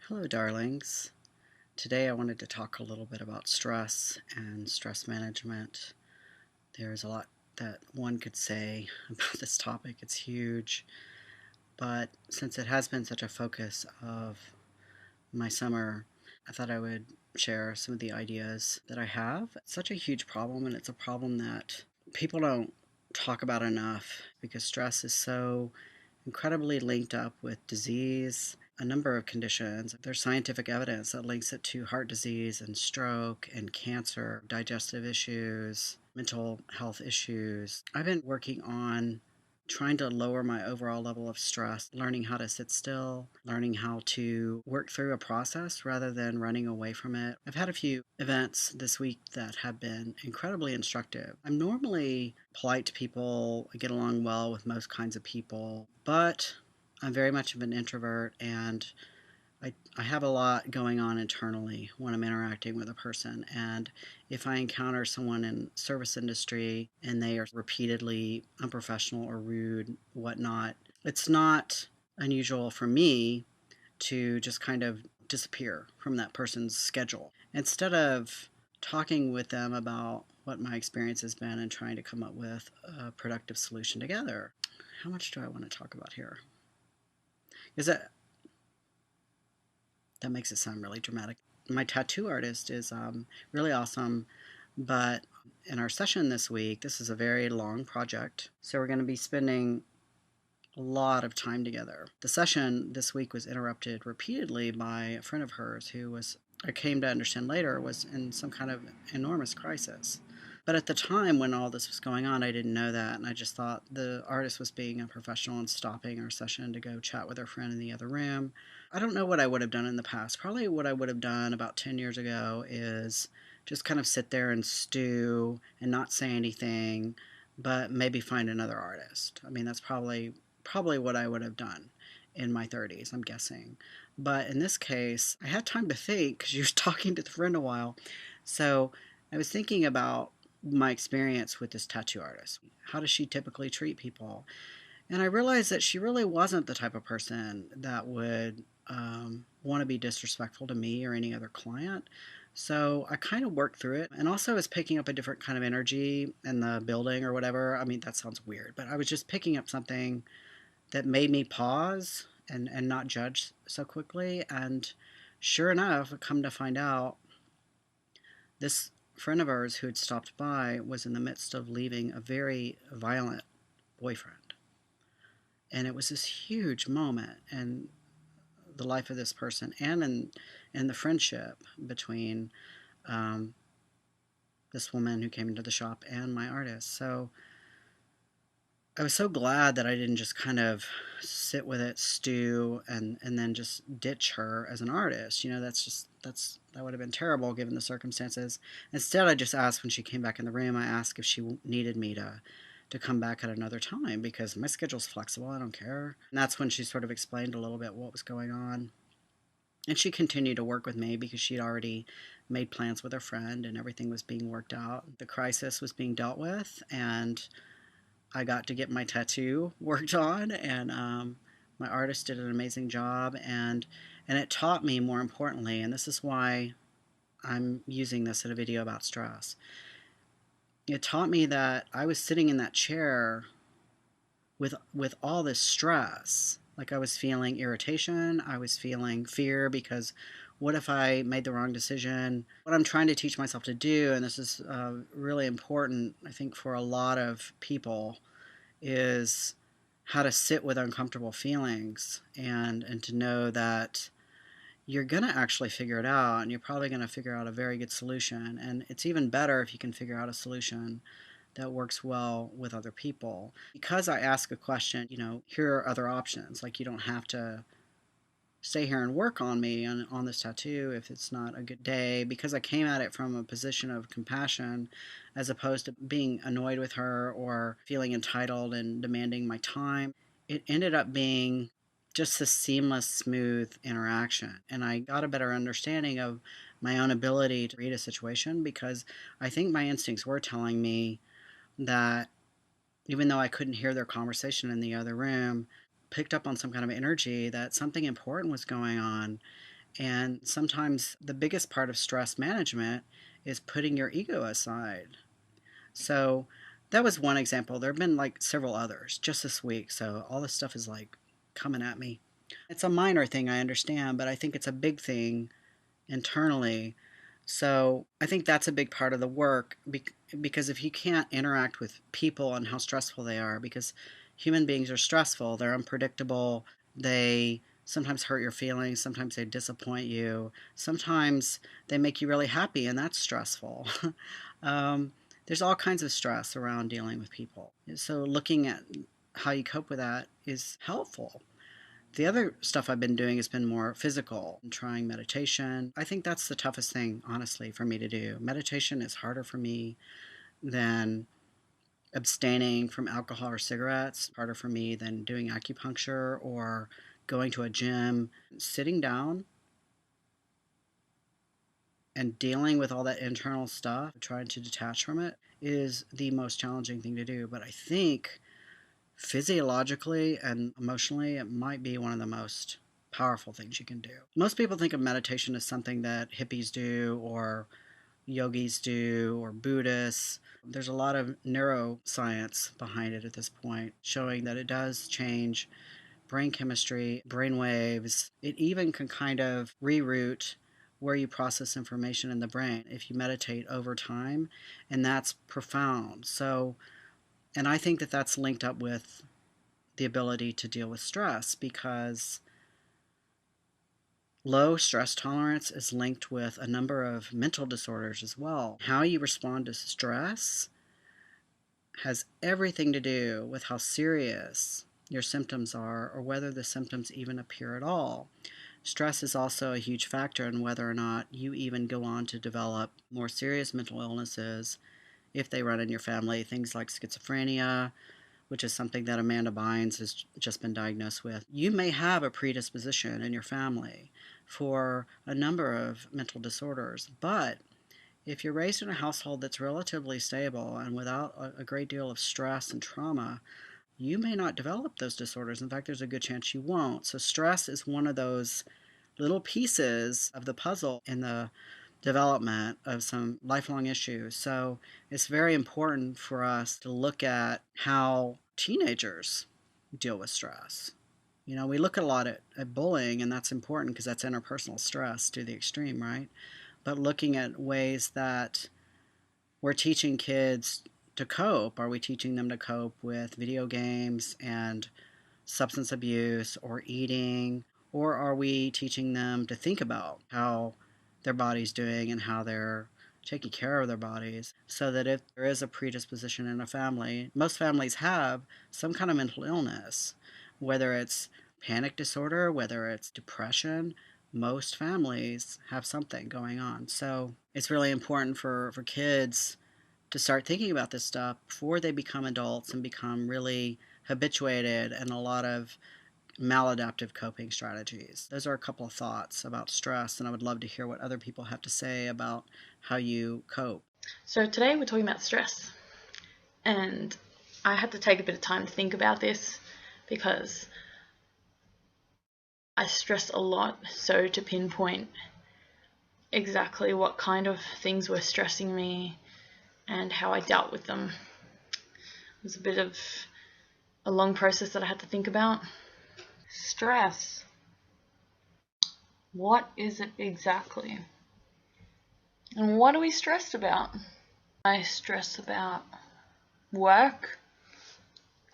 Hello, darlings. Today I wanted to talk a little bit about stress and stress management. There's a lot that one could say about this topic. It's huge, but since it has been such a focus of my summer, I thought I would share some of the ideas that I have. It's such a huge problem, and it's a problem that people don't talk about enough because stress is so incredibly linked up with disease, a number of conditions. There's scientific evidence that links it to heart disease and stroke and cancer, digestive issues, mental health issues. I've been working on trying to lower my overall level of stress, learning how to sit still, learning how to work through a process rather than running away from it. I've had a few events this week that have been incredibly instructive. I'm normally polite to people, I get along well with most kinds of people, but I'm very much of an introvert and I have a lot going on internally when I'm interacting with a person. And if I encounter someone in service industry and they are repeatedly unprofessional or rude, whatnot, it's not unusual for me to just kind of disappear from that person's schedule. Instead of talking with them about what my experience has been and trying to come up with a productive solution together. How much do I want to talk about here? Is that makes it sound really dramatic. My tattoo artist is really awesome, but in our session this week, this is a very long project, so we're going to be spending a lot of time together. The session this week was interrupted repeatedly by a friend of hers who was, I came to understand later, was in some kind of enormous crisis. But at the time when all this was going on, I didn't know that, and I just thought the artist was being unprofessional and stopping our session to go chat with her friend in the other room. I don't know what I would have done in the past. Probably what I would have done about 10 years ago is just kind of sit there and stew and not say anything, but maybe find another artist. I mean, that's probably what I would have done in my 30s, I'm guessing. But in this case, I had time to think because she was talking to the friend a while. So I was thinking about my experience with this tattoo artist. How does she typically treat people? And I realized that she really wasn't the type of person that would want to be disrespectful to me or any other client. So I kind of worked through it. And also, I was picking up a different kind of energy in the building or whatever. I mean, that sounds weird, but I was just picking up something that made me pause and not judge so quickly. And sure enough, come to find out, this friend of ours who had stopped by was in the midst of leaving a very violent boyfriend. And it was this huge moment in the life of this person and in the friendship between um, this woman who came into the shop and my artist. So I was so glad that I didn't just kind of sit with it, stew, and then just ditch her as an artist. You know, that would have been terrible given the circumstances. Instead, I just asked when she came back in the room. I asked if she needed me to come back at another time because my schedule's flexible. I don't care. And that's when she sort of explained a little bit what was going on. And she continued to work with me because she'd already made plans with her friend and everything was being worked out. The crisis was being dealt with, and I got to get my tattoo worked on, and my artist did an amazing job, and it taught me, more importantly, and this is why I'm using this in a video about stress. It taught me that I was sitting in that chair with all this stress. Like I was feeling irritation, I was feeling fear because what if I made the wrong decision? What I'm trying to teach myself to do, and this is really important, I think, for a lot of people, is how to sit with uncomfortable feelings and to know that you're going to actually figure it out and you're probably going to figure out a very good solution. And it's even better if you can figure out a solution that works well with other people. Because I ask a question, here are other options. Like, you don't have to stay here and work on me on this tattoo if it's not a good day, because I came at it from a position of compassion as opposed to being annoyed with her or feeling entitled and demanding my time. It ended up being just a seamless, smooth interaction. And I got a better understanding of my own ability to read a situation because I think my instincts were telling me that even though I couldn't hear their conversation in the other room, picked up on some kind of energy that something important was going on. And sometimes the biggest part of stress management is putting your ego aside. So that was one example. There have been like several others just this week. So all this stuff is like coming at me. It's a minor thing, I understand, but I think it's a big thing internally. So I think that's a big part of the work because if you can't interact with people and how stressful they are, because human beings are stressful, they're unpredictable, they sometimes hurt your feelings, sometimes they disappoint you, sometimes they make you really happy, and that's stressful. um, there's all kinds of stress around dealing with people. So looking at how you cope with that is helpful. The other stuff I've been doing has been more physical, trying meditation. I think that's the toughest thing, honestly, for me to do. Meditation is harder for me than abstaining from alcohol or cigarettes, harder for me than doing acupuncture or going to a gym. Sitting down and dealing with all that internal stuff, trying to detach from it, is the most challenging thing to do. But I think physiologically and emotionally, it might be one of the most powerful things you can do. Most people think of meditation as something that hippies do or yogis do or Buddhists. There's a lot of neuroscience behind it at this point, showing that it does change brain chemistry, brain waves. It even can kind of reroute where you process information in the brain if you meditate over time, and that's profound. So, and I think that that's linked up with the ability to deal with stress because low stress tolerance is linked with a number of mental disorders as well. How you respond to stress has everything to do with how serious your symptoms are or whether the symptoms even appear at all. Stress is also a huge factor in whether or not you even go on to develop more serious mental illnesses if they run in your family, things like schizophrenia, which is something that Amanda Bynes has just been diagnosed with. You may have a predisposition in your family for a number of mental disorders, but if you're raised in a household that's relatively stable and without a great deal of stress and trauma, you may not develop those disorders. In fact, there's a good chance you won't. So, stress is one of those little pieces of the puzzle in the development of some lifelong issues. So it's very important for us to look at how teenagers deal with stress. You know, we look a lot at bullying, and that's important because that's interpersonal stress to the extreme, right? But looking at ways that we're teaching kids to cope. Are we teaching them to cope with video games and substance abuse or eating? Or are we teaching them to think about how their body's doing and how they're taking care of their bodies so that if there is a predisposition in a family, most families have some kind of mental illness, whether it's panic disorder, whether it's depression, most families have something going on. So it's really important for kids to start thinking about this stuff before they become adults and become really habituated in a lot of maladaptive coping strategies. Those are a couple of thoughts about stress, and I would love to hear what other people have to say about how you cope. So today we're talking about stress, and I had to take a bit of time to think about this because I stress a lot, so to pinpoint exactly what kind of things were stressing me and how I dealt with them was a bit of a long process that I had to think about. Stress. What is it exactly? And what are we stressed about? I stress about work.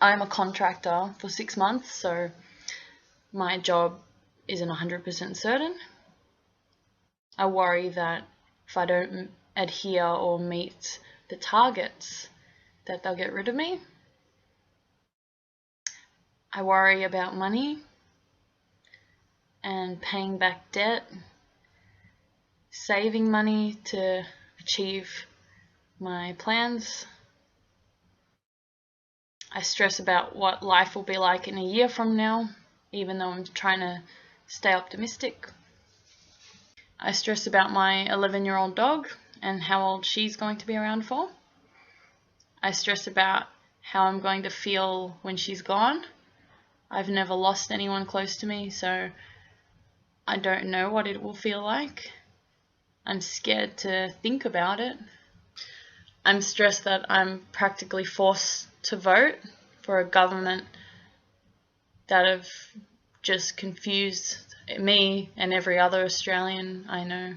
I'm a contractor for 6 months, so my job isn't 100% certain. I worry that if I don't adhere or meet the targets, that they'll get rid of me. I worry about money and paying back debt, saving money to achieve my plans. I stress about what life will be like in a year from now, even though I'm trying to stay optimistic. I stress about my 11-year-old dog and how old she's going to be around for. I stress about how I'm going to feel when she's gone. I've never lost anyone close to me, so I don't know what it will feel like. I'm scared to think about it. I'm stressed that I'm practically forced to vote for a government that have just confused me and every other Australian I know.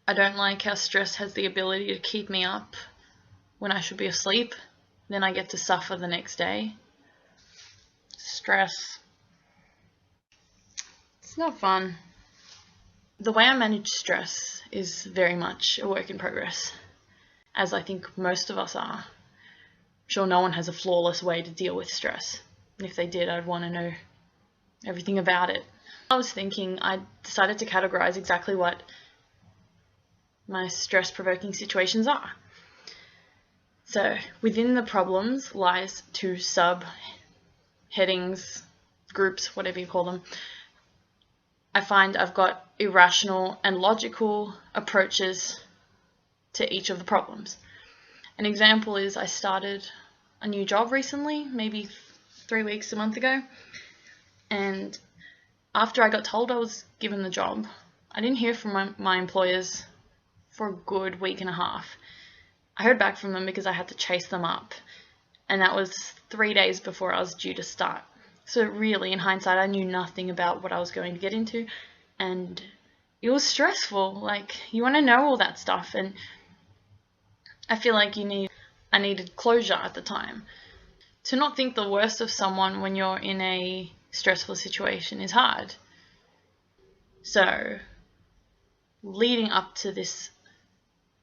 I don't like how stress has the ability to keep me up when I should be asleep. Then I get to suffer the next day. Stress. It's not fun. The way I manage stress is very much a work in progress, as I think most of us are. I'm sure no one has a flawless way to deal with stress. And if they did, I'd want to know everything about it. I was thinking, I decided to categorize exactly what my stress-provoking situations are. So within the problems lies two sub-headings, groups, whatever you call them. I find I've got irrational and logical approaches to each of the problems. An example is I started a new job recently, maybe 3 weeks, a month ago, and after I got told I was given the job, I didn't hear from my employers for a good week and a half. I heard back from them because I had to chase them up, and that was 3 days before I was due to start. So really, in hindsight, I knew nothing about what I was going to get into, and it was stressful. Like, you want to know all that stuff, and I feel like I needed closure at the time. To not think the worst of someone when you're in a stressful situation is hard. So, leading up to this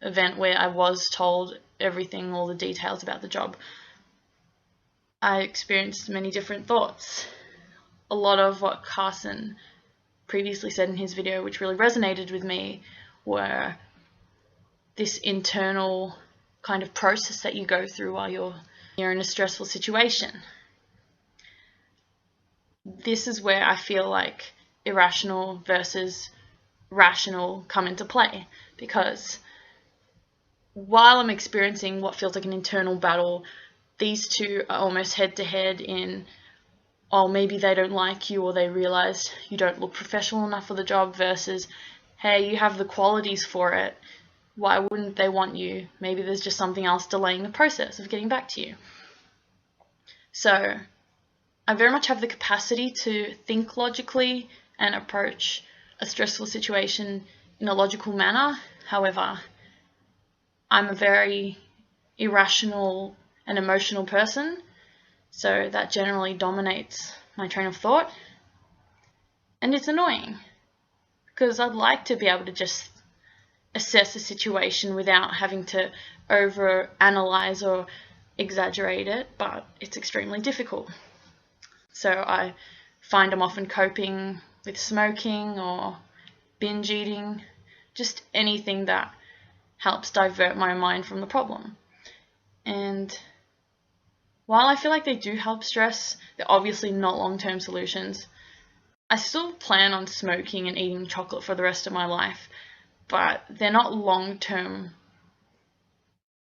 event where I was told everything, all the details about the job, I experienced many different thoughts. A lot of what Carson previously said in his video, which really resonated with me, were this internal kind of process that you go through while you're in a stressful situation. This is where I feel like irrational versus rational come into play, because while I'm experiencing what feels like an internal battle, these two are almost head to head in, oh, maybe they don't like you or they realize you don't look professional enough for the job, versus, hey, you have the qualities for it. Why wouldn't they want you? Maybe there's just something else delaying the process of getting back to you. So I very much have the capacity to think logically and approach a stressful situation in a logical manner. However, I'm a very irrational and emotional person, so that generally dominates my train of thought. And it's annoying, because I'd like to be able to just assess a situation without having to over-analyze or exaggerate it, but it's extremely difficult. So I find I'm often coping with smoking or binge eating, just anything that helps divert my mind from the problem. And while I feel like they do help stress, they're obviously not long-term solutions. I still plan on smoking and eating chocolate for the rest of my life, but they're not long-term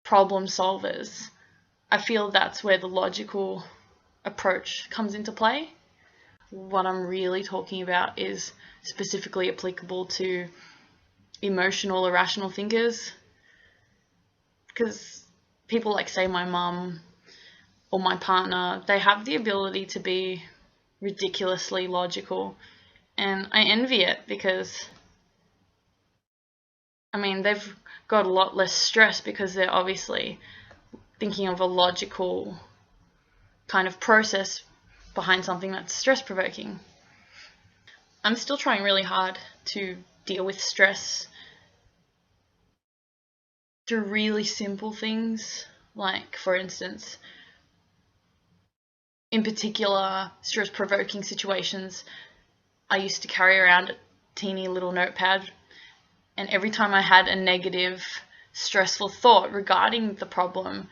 problem solvers. I feel that's where the logical approach comes into play. What I'm really talking about is specifically applicable to emotional, irrational thinkers, because people like, say, my mum or my partner, they have the ability to be ridiculously logical, and I envy it, because I mean, they've got a lot less stress because they're obviously thinking of a logical kind of process behind something that's stress-provoking. I'm still trying really hard to deal with stress through really simple things, like, for instance, in particular stress-provoking situations, I used to carry around a teeny little notepad, and every time I had a negative, stressful thought regarding the problem,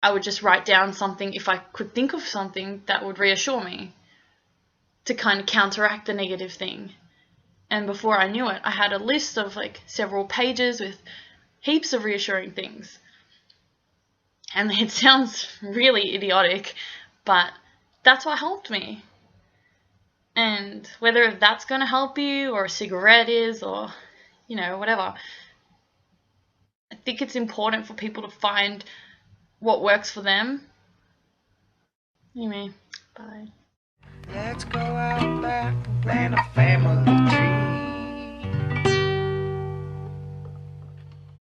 I would just write down something, if I could think of something that would reassure me, to kind of counteract the negative thing. And before I knew it, I had a list of like several pages with heaps of reassuring things. And it sounds really idiotic, but that's what helped me. And whether that's going to help you or a cigarette is, or, whatever, I think it's important for people to find what works for them. Anyway, bye. Let's go out back and plant a family.